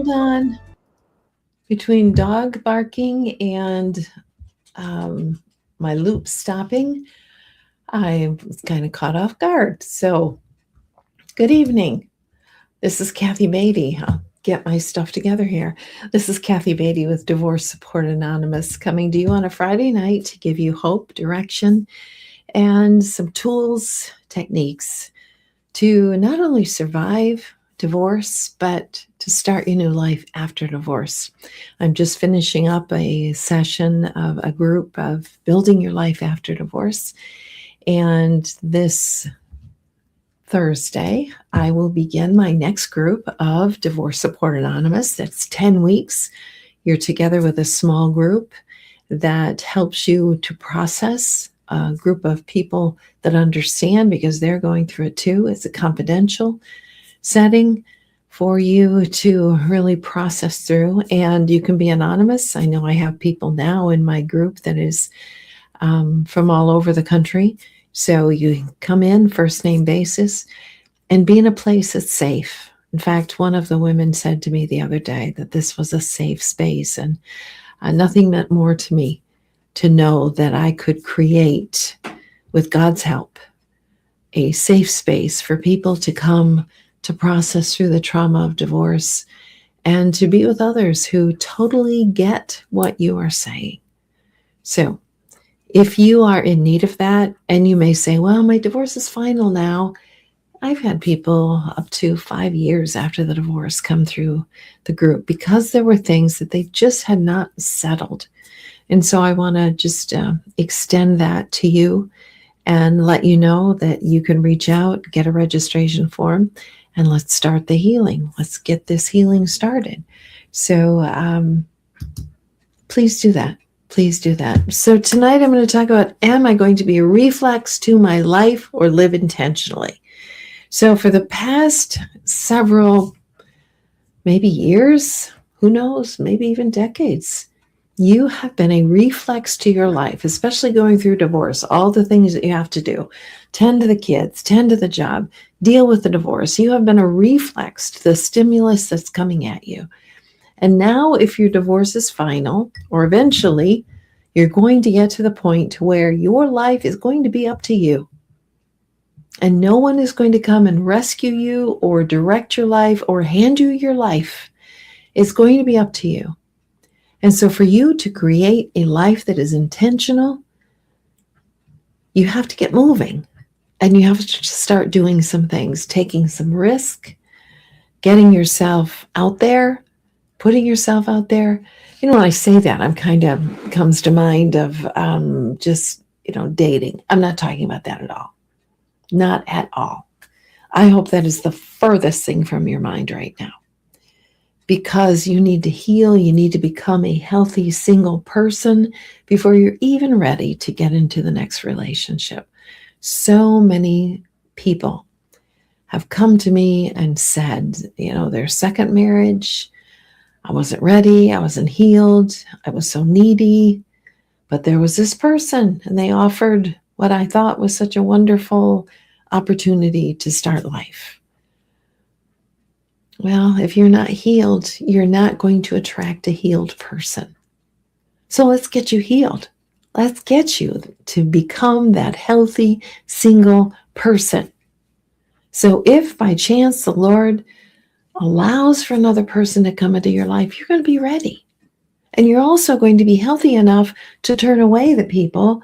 hold on. Between dog barking and um, my loop stopping, I was kind of caught off guard. So, good evening. This is Kathy Beatty. I'll get my stuff together here. This is Kathy Beatty with Divorce Support Anonymous coming to you on a Friday night to give you hope, direction, and some tools, techniques to not only survive divorce, but to start your new life after divorce. I'm just finishing up a session of a group of building your life after divorce. And this Thursday, I will begin my next group of Divorce Support Anonymous. That's 10 weeks. You're together with a small group that helps you to process, a group of people that understand because they're going through it too. It's a confidential setting for you to really process through, and you can be anonymous. I know I have people now in my group that is from all over the country. So you come in first name basis and be in a place that's safe. In fact, one of the women said to me the other day that this was a safe space, and nothing meant more to me to know that I could create, with God's help, a safe space for people to come to process through the trauma of divorce and to be with others who totally get what you are saying. So if you are in need of that, and you may say, well, my divorce is final now. I've had people up to 5 years after the divorce come through the group because there were things that they just had not settled. And so I want to just extend that to you and let you know that you can reach out, get a registration form, and let's start the healing. Let's get this healing started. So please do that. Please do that. So tonight I'm going to talk about, am I going to be a reflex to my life or live intentionally? So for the past several, maybe years, who knows, maybe even decades, you have been a reflex to your life, especially going through divorce, all the things that you have to do, tend to the kids, tend to the job, deal with the divorce. You have been a reflex to the stimulus that's coming at you. And now if your divorce is final, or eventually, you're going to get to the point where your life is going to be up to you. And no one is going to come and rescue you or direct your life or hand you your life. It's going to be up to you. And so for you to create a life that is intentional, you have to get moving. And you have to start doing some things, taking some risk, getting yourself out there, putting yourself out there. You know, when I say that, I'm kind of comes to mind of just, dating. I'm not talking about that at all. Not at all. I hope that is the furthest thing from your mind right now. Because you need to heal, you need to become a healthy single person before you're even ready to get into the next relationship. So many people have come to me and said, their second marriage, I wasn't ready, I wasn't healed, I was so needy, but there was this person and they offered what I thought was such a wonderful opportunity to start life. Well, if you're not healed, you're not going to attract a healed person. So let's get you healed. Let's get you to become that healthy single person. So if by chance the Lord allows for another person to come into your life, you're going to be ready. And you're also going to be healthy enough to turn away the people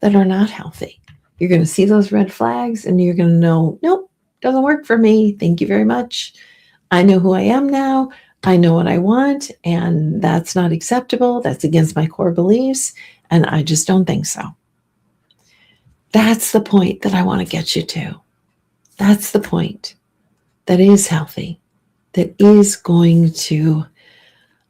that are not healthy. You're going to see those red flags and you're going to know, nope, doesn't work for me. Thank you very much. I know who I am now. I know what I want, and that's not acceptable. That's against my core beliefs, and I just don't think so. That's the point that I want to get you to. That's the point that is healthy, that is going to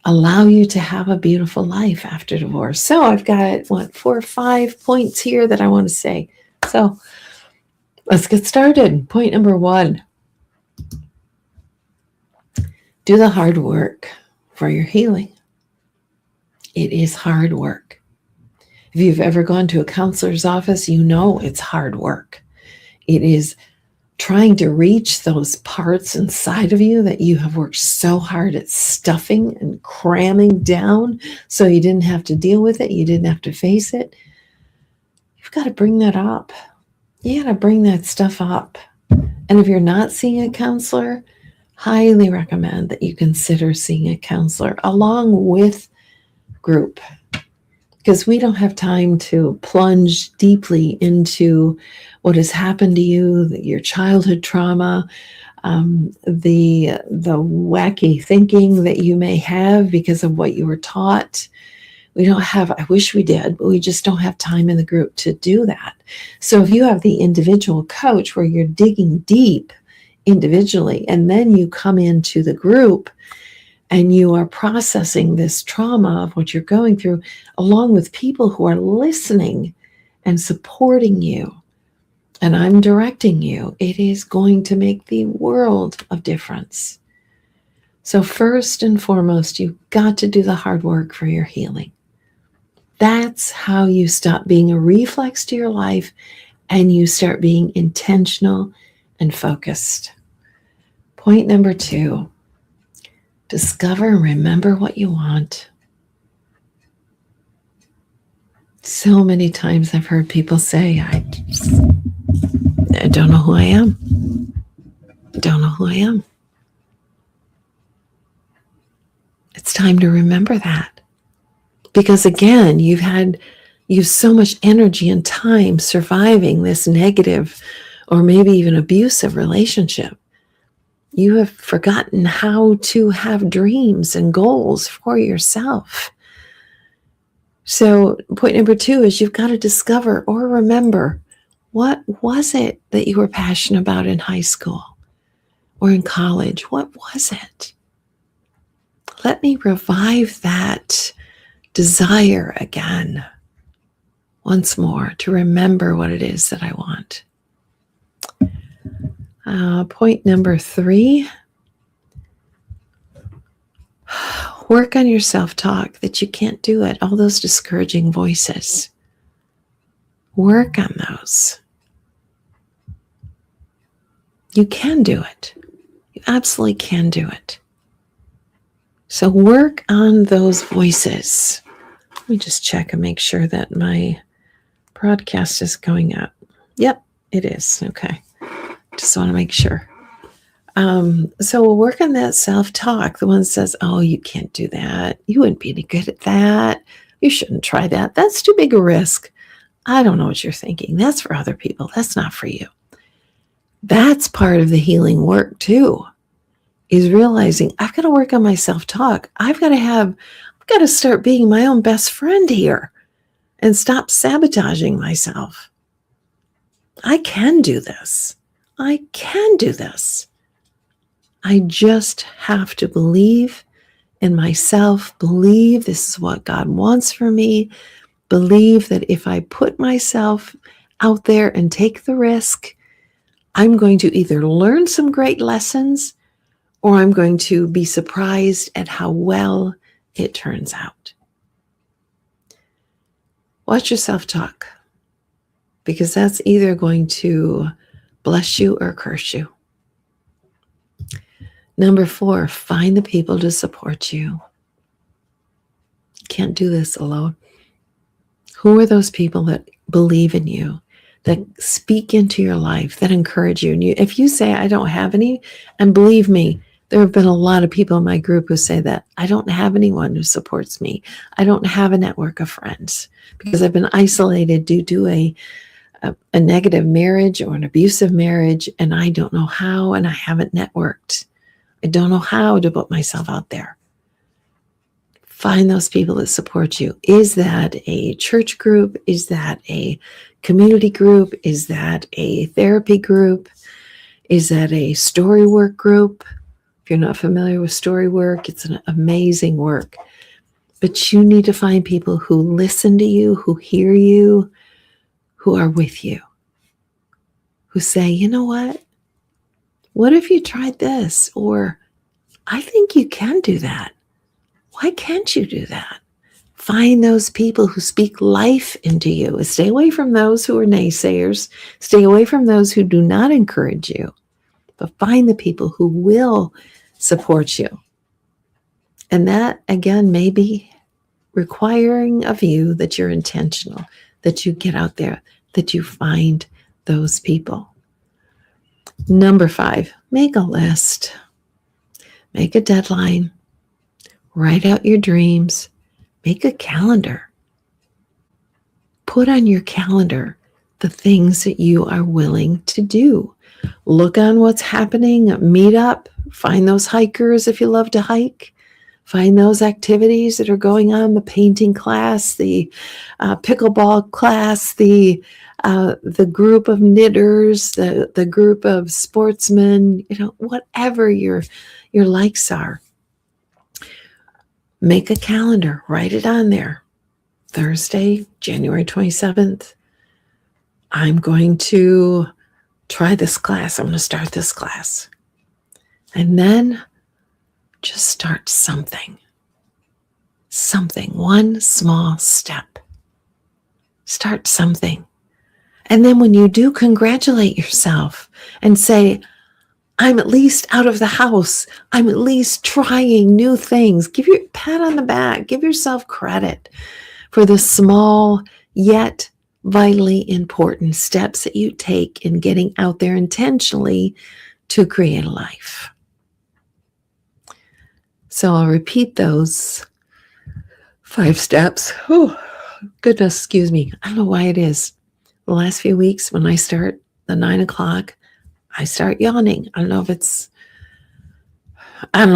allow you to have a beautiful life after divorce. So I've got, 4 or 5 points here that I want to say. So let's get started. Point number 1. Do the hard work for your healing. It is hard work. If you've ever gone to a counselor's office, you know it's hard work. It is trying to reach those parts inside of you that you have worked so hard at stuffing and cramming down so you didn't have to deal with it, you didn't have to face it. You've got to bring that up. You got to bring that stuff up. And if you're not seeing a counselor, highly recommend that you consider seeing a counselor along with group, because we don't have time to plunge deeply into what has happened to you, your childhood trauma, the wacky thinking that you may have because of what you were taught. We don't have, I wish we did, but we just don't have time in the group to do that. So if you have the individual coach where you're digging deep individually, and then you come into the group and you are processing this trauma of what you're going through, along with people who are listening and supporting you, and I'm directing you, it is going to make the world of difference. So first and foremost, you've got to do the hard work for your healing. That's how you stop being a reflex to your life and you start being intentional and focused. Point number 2, discover and remember what you want. So many times I've heard people say, I don't know who I am. I don't know who I am. It's time to remember that. Because again, you've so much energy and time surviving this negative or maybe even abusive relationship. You have forgotten how to have dreams and goals for yourself. So point number 2 is you've got to discover or remember, what was it that you were passionate about in high school or in college? What was it? Let me revive that desire again, once more, to remember what it is that I want. Point number 3, work on your self-talk, that you can't do it. All those discouraging voices. Work on those. You can do it. You absolutely can do it. So work on those voices. Let me just check and make sure that my broadcast is going up. Yep, it is. Okay. Just want to make sure. So we'll work on that self-talk. The one that says, oh, you can't do that. You wouldn't be any good at that. You shouldn't try that. That's too big a risk. I don't know what you're thinking. That's for other people. That's not for you. That's part of the healing work too, is realizing I've got to work on my self-talk. I've got to start being my own best friend here and stop sabotaging myself. I can do this. I can do this. I just have to believe in myself, believe this is what God wants for me, believe that if I put myself out there and take the risk, I'm going to either learn some great lessons or I'm going to be surprised at how well it turns out. Watch your self-talk, because that's either going to bless you or curse you. Number 4, find the people to support you. You can't do this alone. Who are those people that believe in you, that speak into your life, that encourage you? And if you say, I don't have any, and believe me, there have been a lot of people in my group who say that I don't have anyone who supports me. I don't have a network of friends because I've been isolated due to a negative marriage or an abusive marriage, and I don't know how, and I haven't networked. I don't know how to put myself out there. Find those people that support you. Is that a church group? Is that a community group? Is that a therapy group? Is that a story work group? If you're not familiar with story work, it's an amazing work. But you need to find people who listen to you, who hear you, who are with you, who say, you know what? What if you tried this? Or I think you can do that. Why can't you do that? Find those people who speak life into you. Stay away from those who are naysayers. Stay away from those who do not encourage you. But find the people who will support you. And that, again, may be requiring of you that you're intentional, that you get out there, that you find those people. Number 5, make a list. Make a deadline. Write out your dreams. Make a calendar. Put on your calendar the things that you are willing to do. Look on what's happening. Meet up. Find those hikers if you love to hike. Find those activities that are going on, the painting class, the pickleball class, the group of knitters, the group of sportsmen, whatever your likes are. Make a calendar, write it on there. Thursday, January 27th, I'm going to try this class. I'm going to start this class. And then just start something. One small step. Start something. And then when you do, congratulate yourself and say, I'm at least out of the house. I'm at least trying new things. Give your pat on the back. Give yourself credit for the small yet vitally important steps that you take in getting out there intentionally to create a life. So I'll repeat those 5 steps. Oh, goodness, excuse me. I don't know why it is. The last few weeks when I start the 9 o'clock, I start yawning. I don't know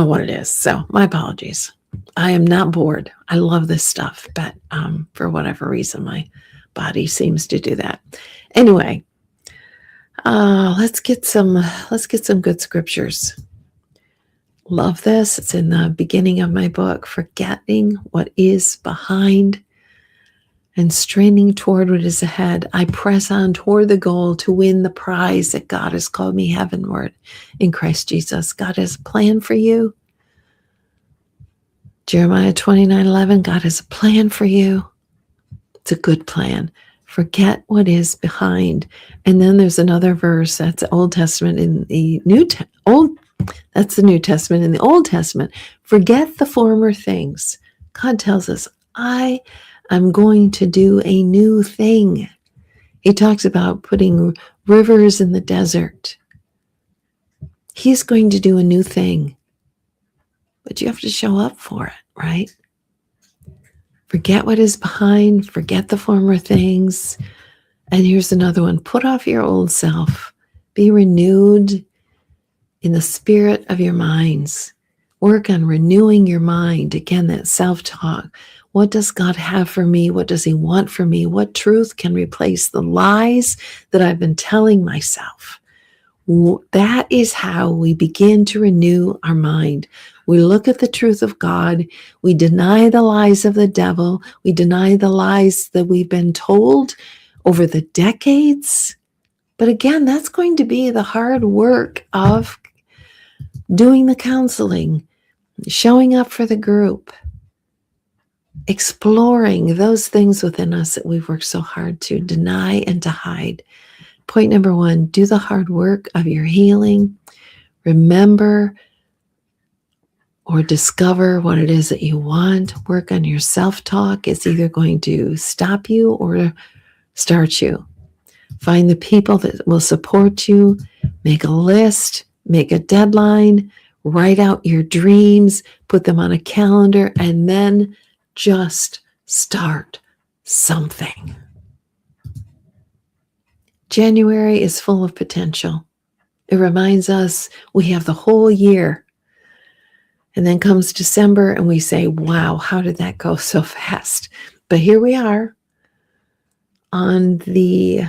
what it is. So my apologies. I am not bored. I love this stuff, but for whatever reason, my body seems to do that. Anyway, let's get some good scriptures. Love this. It's in the beginning of my book, Forgetting What Is Behind and Straining Toward What Is Ahead. I press on toward the goal to win the prize that God has called me heavenward in Christ Jesus. God has a plan for you. Jeremiah 29:11, God has a plan for you. It's a good plan. Forget what is behind. And then there's another verse, that's the Old Testament in the that's the New Testament. In the Old Testament, forget the former things. God tells us, I am going to do a new thing. He talks about putting rivers in the desert. He's going to do a new thing. But you have to show up for it, right? Forget what is behind. Forget the former things. And here's another one. Put off your old self. Be renewed in the spirit of your minds. Work on renewing your mind. Again, that self-talk. What does God have for me? What does He want for me? What truth can replace the lies that I've been telling myself? That is how we begin to renew our mind. We look at the truth of God. We deny the lies of the devil. We deny the lies that we've been told over the decades. But again, that's going to be the hard work of doing the counseling, showing up for the group, exploring those things within us that we've worked so hard to deny and to hide. Point number 1, do the hard work of your healing. Remember or discover what it is that you want. Work on your self-talk. It's either going to stop you or start you. Find the people that will support you. Make a list. Make a deadline. Write out your dreams. Put them on a calendar. And then just start something. January is full of potential. It reminds us we have the whole year. And then comes December and we say, wow, how did that go so fast? But here we are on the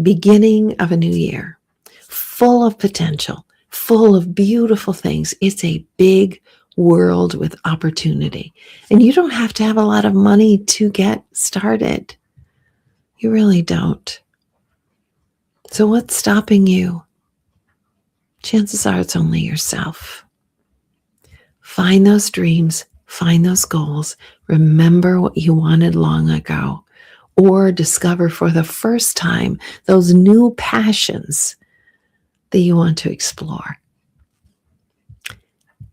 beginning of a new year, full of potential, full of beautiful things. It's a big world with opportunity. And you don't have to have a lot of money to get started. You really don't. So what's stopping you? Chances are it's only yourself. Find those dreams, Find those goals. Remember what you wanted long ago, or discover for the first time those new passions that you want to explore.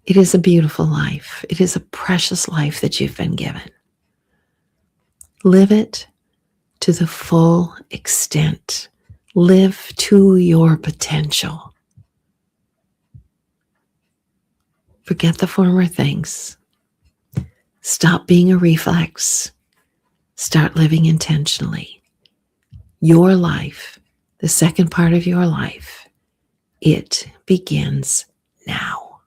It is a beautiful life. It is a precious life that you've been given. Live it to the full extent. Live to your potential. Forget the former things. Stop being a reflex. Start living intentionally. Your life, the second part of your life, it begins now.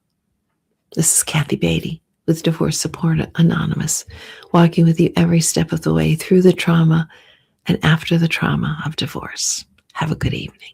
This is Kathy Beatty with Divorce Support Anonymous, walking with you every step of the way through the trauma and after the trauma of divorce. Have a good evening.